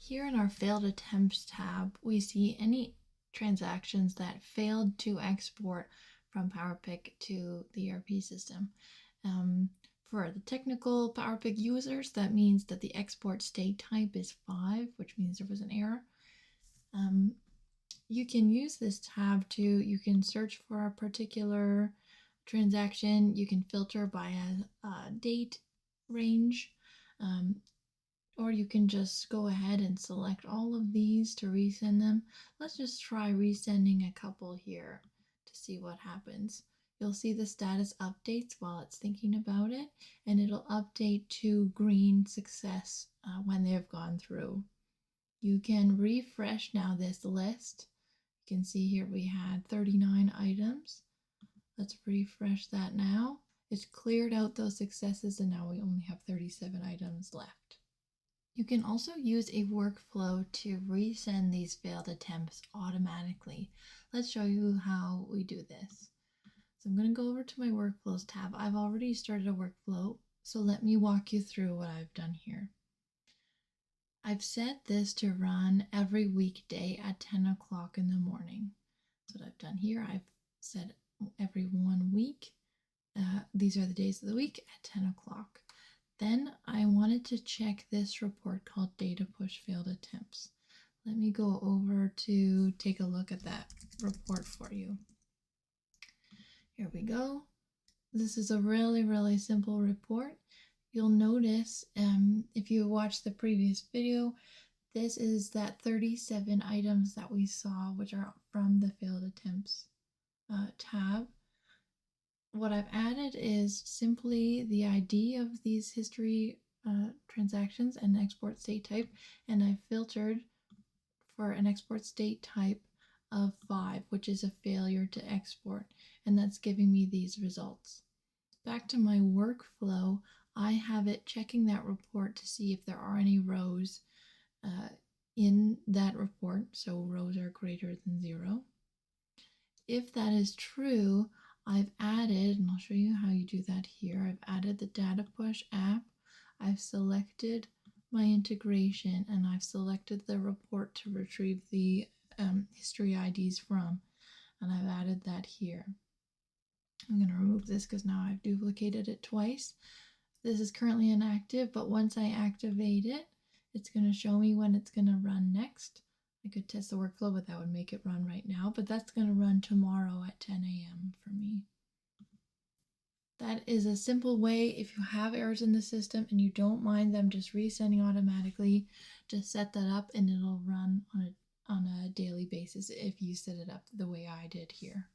Here in our failed attempts tab, we see any transactions that failed to export from PowerPick to the ERP system. For the technical PowerPick users, that means that the export state type is 5, which means there was an error. You can use this tab you can search for a particular transaction, you can filter by a date range, or you can just go ahead and select all of these to resend them. Let's just try resending a couple here to see what happens. You'll see the status updates while it's thinking about it, and it'll update to green success when they've gone through. You can refresh now this list. You can see here we had 39 items. Let's refresh that now. It's cleared out those successes and now we only have 37 items left. You can also use a workflow to resend these failed attempts automatically. Let's show you how we do this. So I'm going to go over to my workflows tab. I've already started a workflow, so let me walk you through what I've done here. I've set this to run every weekday at 10 o'clock in the morning. That's what I've done here. I've said every 1 week. These are the days of the week at 10 o'clock. Then I wanted to check this report called Data Push Failed Attempts. Let me go over to take a look at that report for you. Here we go. This is a really simple report. You'll notice if you watched the previous video, this is that 37 items that we saw, which are from the failed attempts tab. What I've added is simply the ID of these history transactions and export state type, and I've filtered for an export state type of 5, which is a failure to export, and that's giving me these results. Back to my workflow, I have it checking that report to see if there are any rows in that report, so rows are greater than 0. If that is true, I've added, and I'll show you how you do that here, I've added the Data Push app, I've selected my integration, and I've selected the report to retrieve the history IDs from, and I've added that here. I'm going to remove this because now I've duplicated it twice. This is currently inactive, but once I activate it, it's going to show me when it's going to run next. I could test the workflow, but that would make it run right now, but that's going to run tomorrow at 10 a.m. for me. That is a simple way, if you have errors in the system and you don't mind them just resending automatically, just set that up and it'll run on a daily basis if you set it up the way I did here.